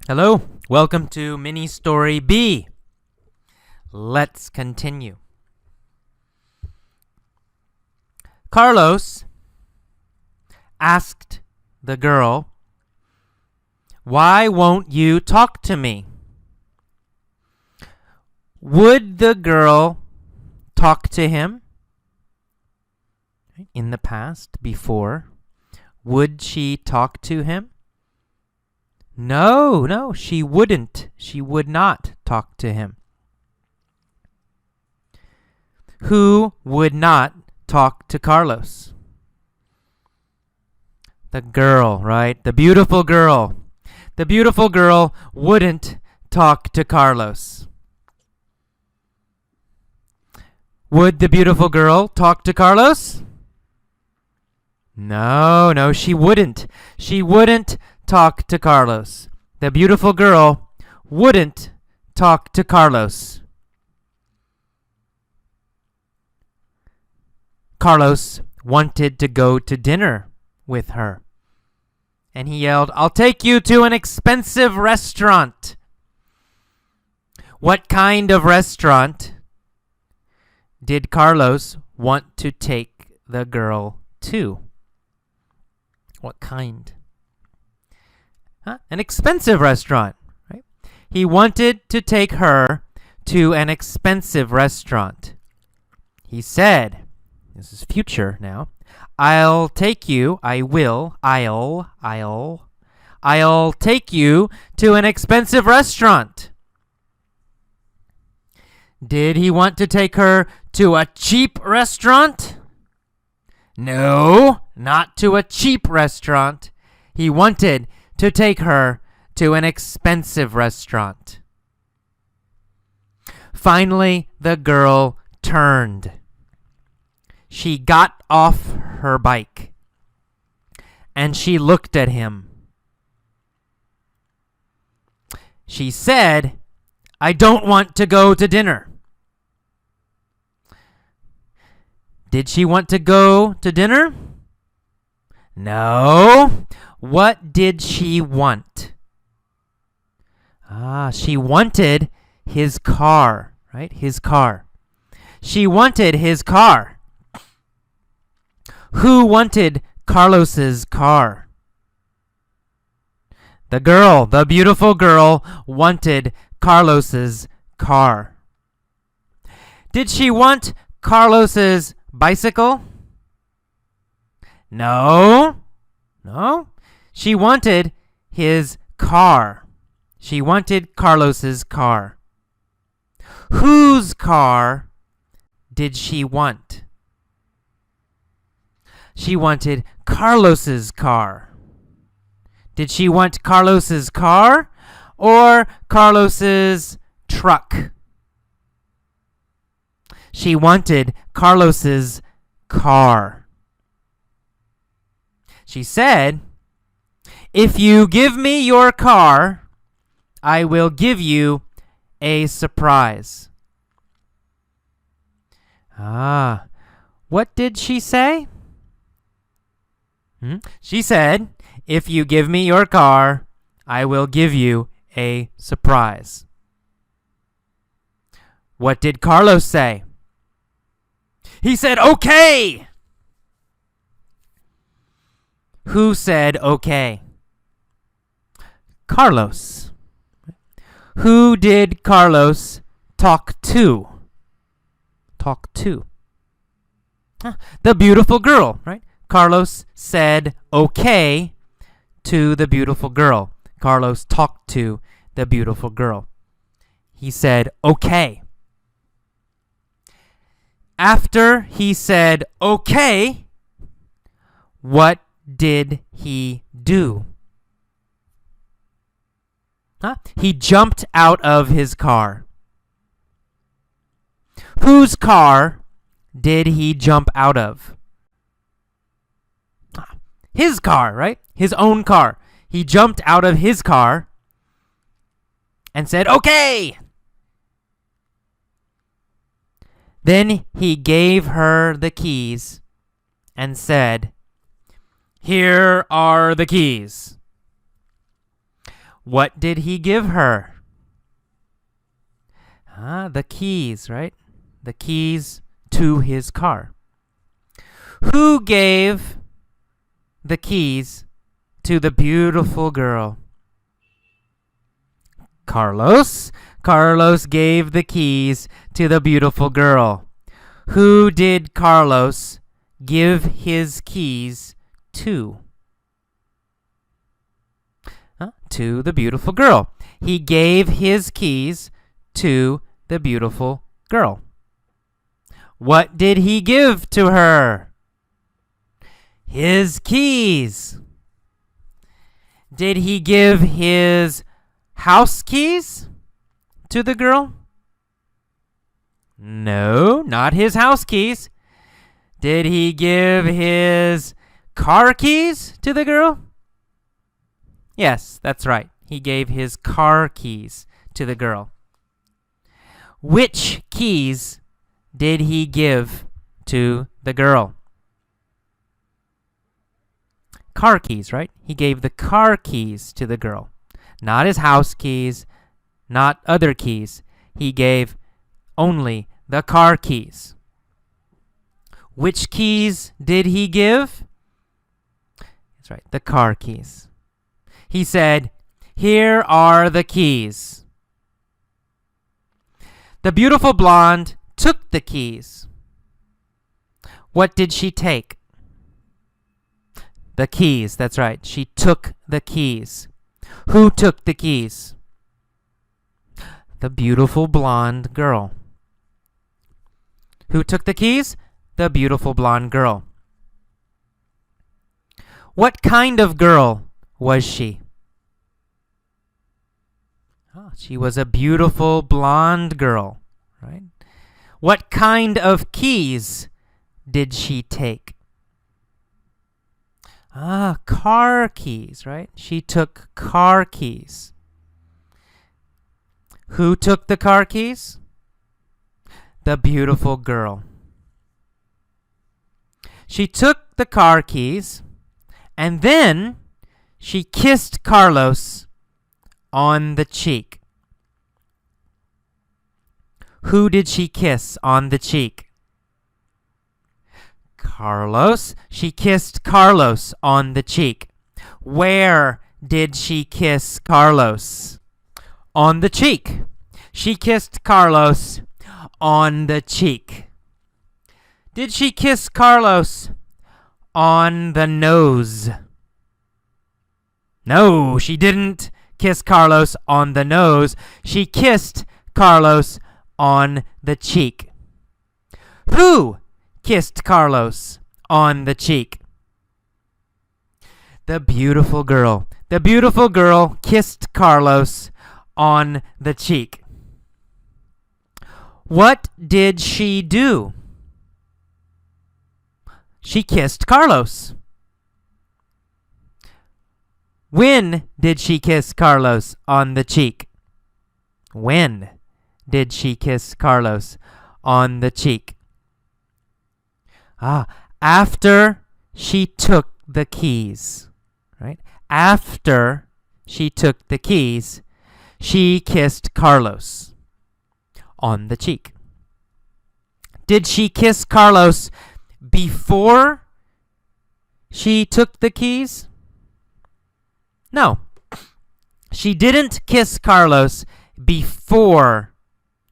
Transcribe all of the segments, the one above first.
Hello, welcome to mini story B. Let's continue. Carlos asked the girl, "Why won't you talk to me?" Would the girl talk to him? In the past, before, would she talk to him? No, she wouldn't. She would not talk to him. Who would not talk to Carlos? The girl, right? The beautiful girl. The beautiful girl wouldn't talk to Carlos. Would the beautiful girl talk to Carlos? No, she wouldn't. She wouldn't talk to Carlos. The beautiful girl wouldn't talk to Carlos. Carlos wanted to go to dinner with her. And he yelled, "I'll take you to an expensive restaurant." What kind of restaurant did Carlos want to take the girl to? What kind? An expensive restaurant, right? He wanted to take her to an expensive restaurant. He said, this is future now, I'll take you take you to an expensive restaurant. Did he want to take her to a cheap restaurant? No, not to a cheap restaurant. He wanted to take her to an expensive restaurant. Finally, the girl turned. She got off her bike and she looked at him. She said, "I don't want to go to dinner." Did she want to go to dinner? No. What did she want? She wanted his car, right? His car. She wanted his car. Who wanted Carlos's car? The girl, the beautiful girl, wanted Carlos's car. Did she want Carlos's bicycle? No. She wanted his car. She wanted Carlos's car. Whose car did she want? She wanted Carlos's car. Did she want Carlos's car or Carlos's truck? She wanted Carlos's car. She said, "If you give me your car, I will give you a surprise." What did she say? She said, "If you give me your car, I will give you a surprise." What did Carlos say? He said, "Okay." Who said okay? Carlos. Who did Carlos talk to? The beautiful girl, right? Carlos said okay to the beautiful girl. Carlos talked to the beautiful girl. He said okay. After he said okay, what did he do? He jumped out of his car. Whose car did he jump out of? His car, right? His own car. He jumped out of his car and said, "Okay." Then he gave her the keys and said, "Here are the keys. What did he give her? The keys, right? The keys to his car. Who gave the keys to the beautiful girl? Carlos. Carlos gave the keys to the beautiful girl. Who did Carlos give his keys to? To the beautiful girl. He gave his keys to the beautiful girl. What did he give to her? His keys. Did he give his house keys to the girl? No, not his house keys. Did he give his car keys to the girl? Yes, that's right. He gave his car keys to the girl. Which keys did he give to the girl? Car keys, right? He gave the car keys to the girl. Not his house keys, not other keys. He gave only the car keys. Which keys did he give? That's right, the car keys. He said, "Here are the keys." The beautiful blonde took the keys. What did she take? The keys, that's right. She took the keys. Who took the keys? The beautiful blonde girl. Who took the keys? The beautiful blonde girl. What kind of girl was she? She was a beautiful blonde girl, right? What kind of keys did she take? Car keys, right? She took car keys. Who took the car keys? The beautiful girl. She took the car keys, and then she kissed Carlos on the cheek. Who did she kiss on the cheek? Carlos. She kissed Carlos on the cheek. Where did she kiss Carlos? On the cheek. She kissed Carlos on the cheek. Did she kiss Carlos on the nose? No, she didn't kiss Carlos on the nose. She kissed Carlos on the cheek. Who kissed Carlos on the cheek? The beautiful girl. The beautiful girl kissed Carlos on the cheek. What did she do? She kissed Carlos. When did she kiss Carlos on the cheek? When did she kiss Carlos on the cheek? After she took the keys, right? After she took the keys, she kissed Carlos on the cheek. Did she kiss Carlos before she took the keys? No. She didn't kiss Carlos before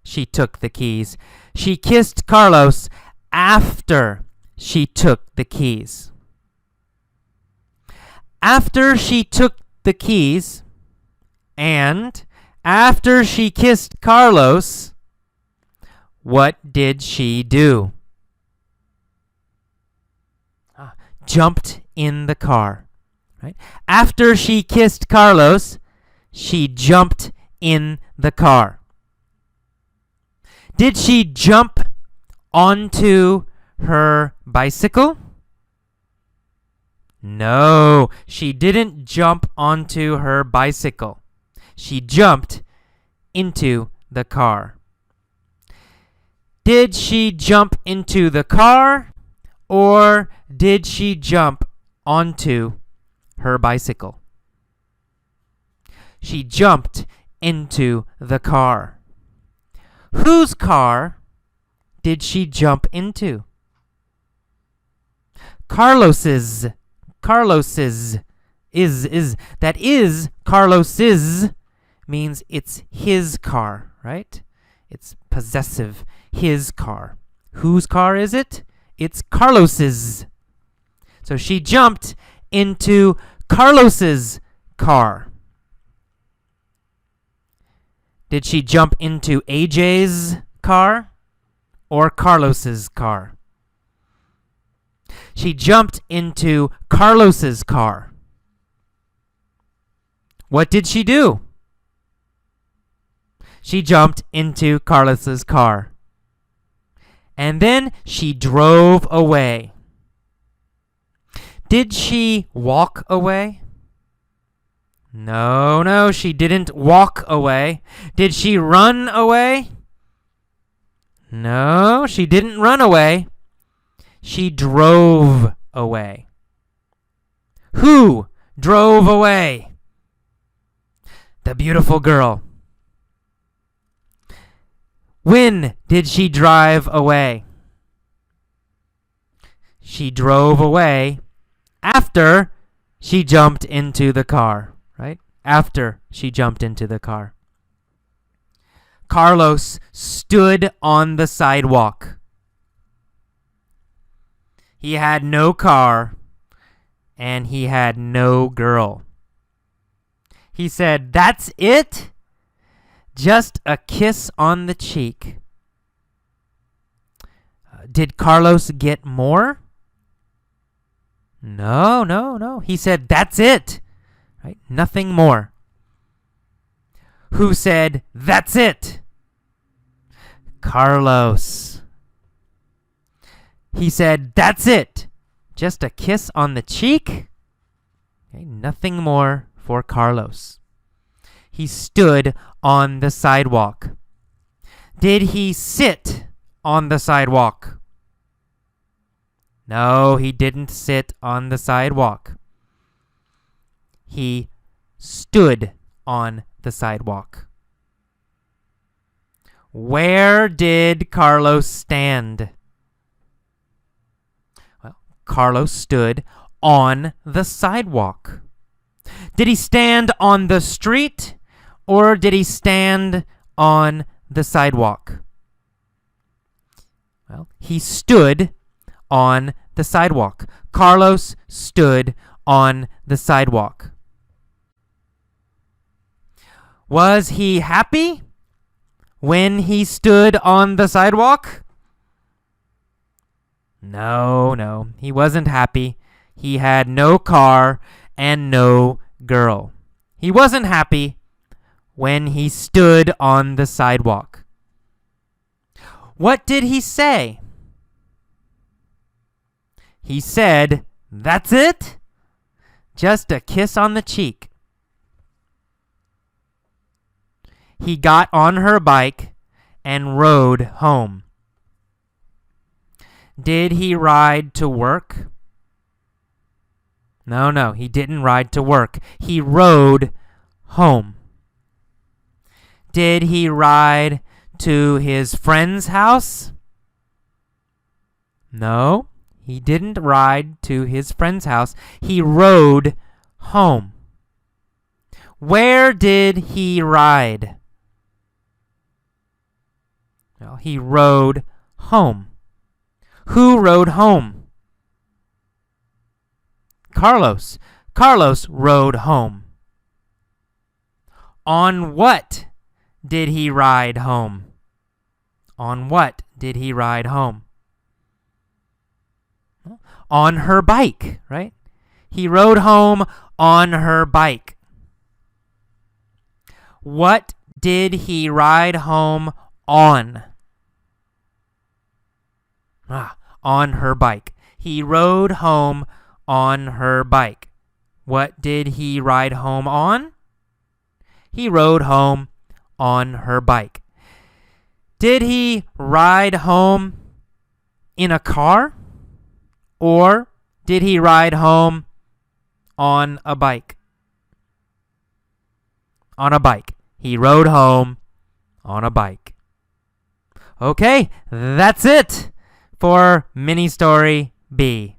she took the keys. She kissed Carlos after she took the keys. After she took the keys and after she kissed Carlos, what did she do? Jumped in the car. Right? After she kissed Carlos, she jumped in the car. Did she jump onto her bicycle? No, she didn't jump onto her bicycle. She jumped into the car. Did she jump into the car or did she jump onto her bicycle? She jumped into the car. Whose car did she jump into? Carlos's. Carlos's. That is Carlos's means it's his car, right? It's possessive. His car. Whose car is it? It's Carlos's. So she jumped into Carlos's car. Did she jump into AJ's car or Carlos's car? She jumped into Carlos's car. What did she do? She jumped into Carlos's car. And then she drove away. Did she walk away? No, she didn't walk away. Did she run away? No, she didn't run away. She drove away. Who drove away? The beautiful girl. When did she drive away? She drove away after she jumped into the car, right? After she jumped into the car. Carlos stood on the sidewalk. He had no car and he had no girl. He said, "That's it? Just a kiss on the cheek." Did Carlos get more? No. He said, "That's it." Right? Nothing more. Who said, "That's it"? Carlos. He said, "That's it. Just a kiss on the cheek." Okay, nothing more for Carlos. He stood on the sidewalk. Did he sit on the sidewalk? No, he didn't sit on the sidewalk. He stood on the sidewalk. Where did Carlos stand? Well, Carlos stood on the sidewalk. Did he stand on the street or did he stand on the sidewalk? Well, he stood on the sidewalk. Carlos stood on the sidewalk. Was he happy when he stood on the sidewalk? No, he wasn't happy. He had no car and no girl. He wasn't happy when he stood on the sidewalk. What did he say? He said, "That's it? Just a kiss on the cheek." He got on her bike and rode home. Did he ride to work? No, he didn't ride to work. He rode home. Did he ride to his friend's house? No, he didn't ride to his friend's house. He rode home. Where did he ride? Well, he rode home. Who rode home? Carlos. Carlos rode home. On what did he ride home? On what did he ride home? On her bike, right? He rode home on her bike. What did he ride home on? On her bike. He rode home on her bike. What did he ride home on? He rode home on her bike. Did he ride home in a car? Or did he ride home on a bike? on a bike. He rode home on a bike. Okay, that's it for mini story B.